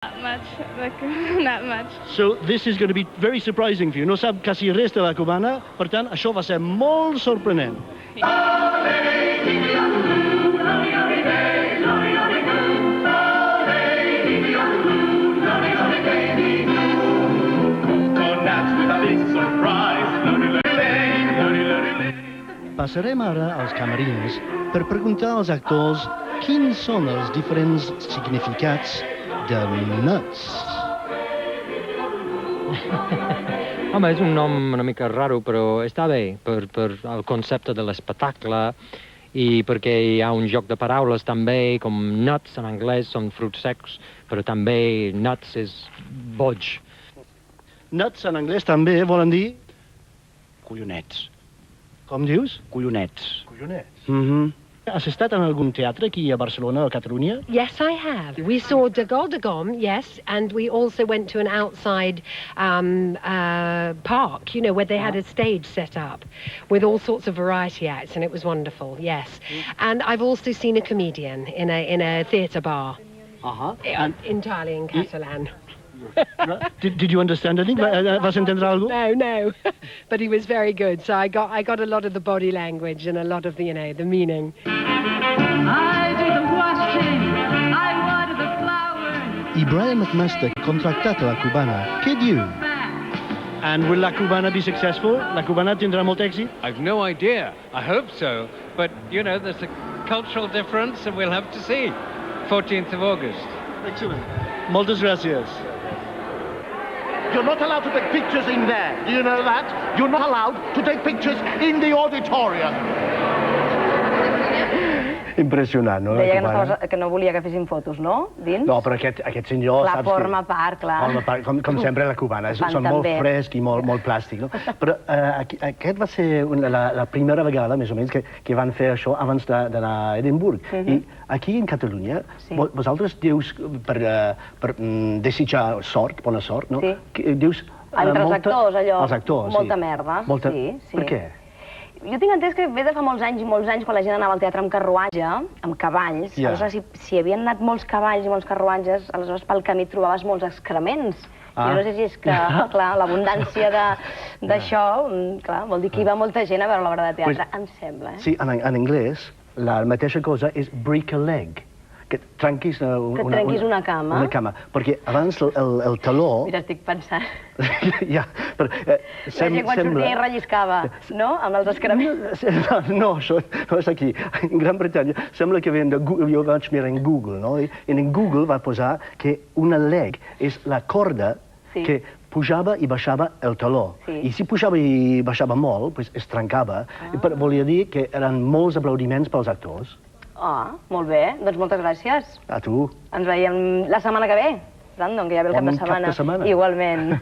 Not much, not much. So this is going to be very surprising for you. No sap quasi res de la cubana, per tant, això va ser molt sorprenent. Passarem ara als camerins per preguntar als actors quins són els diferents significats de Nuts. Home, és un nom una mica raro, però està bé per el concepte de l'espectacle i perquè hi ha un joc de paraules també, com nuts en anglès són fruits secs, però també nuts és boig. Nuts en anglès també volen dir... Collonets. Com dius? Collonets. Collonets. Has estat en algun teatre aquí a Barcelona o a Catalunya? Yes, I have. We saw De Gaulle, yes, and we also went to an outside park, you know, where they had a stage set up with all sorts of variety acts, and it was wonderful, yes. And I've also seen a comedian in a theatre bar, entirely in Catalan. Did you understand anything? Vas entendre algo? No, but he was very good. So I got a lot of the body language and a lot of the, you know, the meaning. I do the washing, I water the flowers. I Brian McMaster, contractat a la cubana, què diu? And will la cubana be successful? La cubana tindrà molt èxit? I've no idea. I hope so. But, you know, there's a cultural difference and we'll have to see. 14th of August. Excellent. Moltes gràcies. You're not allowed to take pictures in there. Do you know that? You're not allowed to take pictures in the auditorium. Impressionant, no? Deia que no volia que fessin fotos, no? Dins? No, però aquest senyor, la saps forma part, clar. Com sempre la cubana, són molt fresc i molt plàstic, no? Però aquest va ser la primera vegada, més o menys, que van fer això abans d'anar a Edimburg. I aquí, en Catalunya, vosaltres dius, per desitjar sort, bona sort, no? Dius... Entre els actors, allò, els actors, molta merda. Sí. Per què? Jo tinc entès que ve de fa molts anys, quan la gent anava al teatre amb carruatge, amb cavalls, aleshores si havien anat molts cavalls i molts carruatges, aleshores pel camí trobaves molts excrements. Jo no sé si és que, clar, l'abundància d'això, clar, vol dir que hi va molta gent a veure l'obra de teatre, em sembla. Sí, en anglès, la mateixa cosa és break a leg, que trenquis una cama. Una cama, perquè abans el taló... Mira, estic pensant... Ja, però sembla... Quan sortia i relliscava, no?, amb els excrements. No, això no és aquí. En Gran Bretanya sembla que ven de Google, jo vaig mirar en Google, no? I en Google va posar que una leg és la corda que pujava i baixava el taló. I si pujava i baixava molt, es trencava. Volia dir que eren molts aplaudiments pels actors. Molt bé. Doncs moltes gràcies. A tu. Ens veiem la setmana que ve, Brandon, que ja ve el cap de setmana. Bon cap de setmana. Igualment.